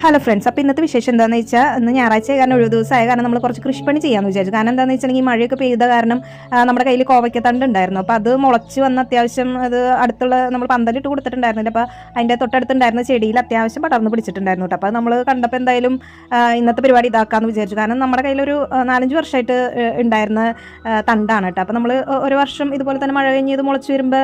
Hello friends, അപ്പോൾ ഇന്നത്തെ വിശേഷം എന്താണെന്ന് വെച്ചാൽ ഇന്ന് ഞായറാഴ്ച കാരണം ഒഴിവ് ദിവസമായ കാരണം നമ്മൾ കുറച്ച് കൃഷിപ്പണി ചെയ്യാമെന്ന് വിചാരിച്ചു. കാരണം എന്താണെന്ന് വെച്ചിട്ടുണ്ടെങ്കിൽ മഴയൊക്കെ പെയ്ത കാരണം നമ്മുടെ കയ്യിൽ കോവയ്ക്കത്തണ്ട് ഉണ്ടായിരുന്നു. അപ്പോൾ അത് മുളച്ച് വന്ന് അത്യാവശ്യം അത് അടുത്തുള്ള നമ്മൾ പന്തലിട്ട് കൊടുത്തിട്ടുണ്ടായിരുന്നില്ല. അപ്പോൾ അതിൻ്റെ തൊട്ടടുത്തുണ്ടായിരുന്ന ചെടിയിൽ അത്യാവശ്യം പടർന്ന് പിടിച്ചിട്ടുണ്ടായിരുന്നു കേട്ടോ. അപ്പോൾ നമ്മൾ കണ്ടപ്പോൾ എന്തായാലും ഇന്നത്തെ പരിപാടി ഇതാക്കാമെന്ന് വിചാരിച്ചു. കാരണം നമ്മുടെ കയ്യിലൊരു 4-5 വർഷമായിട്ട് ഉണ്ടായിരുന്ന തണ്ടാണ് കേട്ടോ. അപ്പോൾ നമ്മൾ ഒരു വർഷം ഇതുപോലെ തന്നെ മഴ കഴിഞ്ഞ് ഇത് മുളച്ച് വരുമ്പോൾ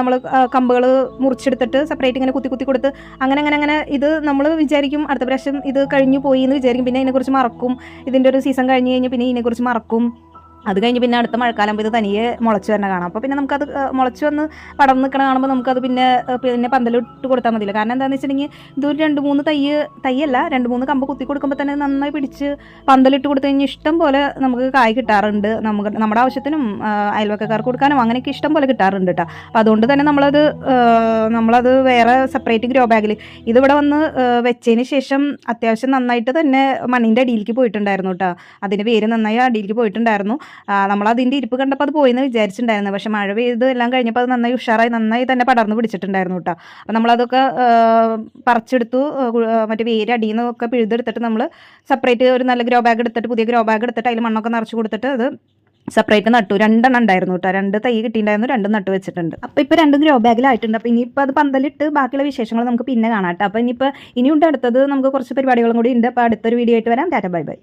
നമ്മൾ കമ്പുകൾ മുറിച്ചെടുത്തിട്ട് സെപ്പറേറ്റ് ഇങ്ങനെ കുത്തി കുത്തി കൊടുത്ത് അങ്ങനെ ഇത് നമ്മൾ വിചാരിക്കും അടുത്ത പ്രാവശ്യം ഇത് കഴിഞ്ഞു പോയി എന്ന് വിചാരിക്കും. പിന്നെ ഇതിനെക്കുറിച്ച് മറക്കും. ഇതിൻ്റെ ഒരു സീസൺ കഴിഞ്ഞ് കഴിഞ്ഞാൽ പിന്നെ ഇതിനെക്കുറിച്ച് മറക്കും. അത് കഴിഞ്ഞ് പിന്നെ അടുത്ത മഴക്കാലം ഇത് തനിയെ മുളച്ച് തന്നെ കാണാം. അപ്പോൾ പിന്നെ നമുക്കത് മുളച്ച് വന്ന് പടർന്ന് നിൽക്കണ കാണുമ്പോൾ നമുക്കത് പിന്നെ പന്തലിട്ട് കൊടുത്താൽ മതിയില്ല. കാരണം എന്താണെന്ന് വെച്ചിട്ടുണ്ടെങ്കിൽ ഇതൊരു 2-3 തയ്യല്ല 2-3 കമ്പ് കുത്തി കൊടുക്കുമ്പോൾ തന്നെ നന്നായി പിടിച്ച് പന്തലിട്ട് കൊടുത്തു കഴിഞ്ഞാൽ ഇഷ്ടം പോലെ നമുക്ക് കായ് കിട്ടാറുണ്ട്. നമ്മുടെ ആവശ്യത്തിനും അയൽവക്കക്കാർക്ക് കൊടുക്കാനും അങ്ങനെയൊക്കെ ഇഷ്ടം പോലെ കിട്ടാറുണ്ട് കേട്ടോ. അപ്പോൾ അതുകൊണ്ട് തന്നെ നമ്മളത് വേറെ സെപ്പറേറ്റ് ഗ്രോ ബാഗിൽ ഇതിവിടെ വന്ന് വെച്ചതിന് ശേഷം അത്യാവശ്യം നന്നായിട്ട് തന്നെ മണ്ണിൻ്റെ അടിയിലേക്ക് പോയിട്ടുണ്ടായിരുന്നു കേട്ടോ. അതിൻ്റെ വേര് നന്നായി അടിയിലേക്ക് പോയിട്ടുണ്ടായിരുന്നു. നമ്മളതിൻ്റെ ഇരിപ്പ് കണ്ടപ്പോൾ അത് പോയെന്ന് വിചാരിച്ചിട്ടുണ്ടായിരുന്നു. പക്ഷേ മഴ പെയ്ത് എല്ലാം കഴിഞ്ഞപ്പോൾ അത് നന്നായി ഉഷാറായി നന്നായി തന്നെ പടർന്ന് പിടിച്ചിട്ടുണ്ടായിരുന്നു കേട്ടോ. അപ്പോൾ നമ്മളതൊക്കെ പറിച്ചെടുത്തു. മറ്റേ വേര് അടിയിൽ നിന്നൊക്കെ പിഴുതെടുത്തിട്ട് നമ്മൾ സെപ്പറേറ്റ് ഒരു നല്ല ഗ്രോ ബാഗ് എടുത്തിട്ട് പുതിയ ഗ്രോ ബാഗ് എടുത്തിട്ട് അതിൽ മണ്ണൊക്കെ നിറച്ച് കൊടുത്തിട്ട് അത് സെപ്പറേറ്റ് നട്ടു. 2 ഉണ്ടായിരുന്നു കേട്ടോ. 2 തൈ കിട്ടിയിട്ടുണ്ടായിരുന്നു. 2 നട്ട് വെച്ചിട്ടുണ്ട്. അപ്പോൾ ഇപ്പോൾ 2 ഗ്രോ ബാഗിലായിട്ടുണ്ട്. അപ്പോൾ ഇനിയിപ്പോൾ അത് പന്തലിട്ട് ബാക്കിയുള്ള വിശേഷങ്ങൾ നമുക്ക് പിന്നെ കാണാം കേട്ടോ. അപ്പോൾ ഇനിയുണ്ട് അടുത്തത് നമുക്ക് കുറച്ച് പരിപാടികളും കൂടി ഉണ്ട്. അപ്പോൾ അടുത്തൊരു വീഡിയോ ആയിട്ട് വരാം. Tata bye bye.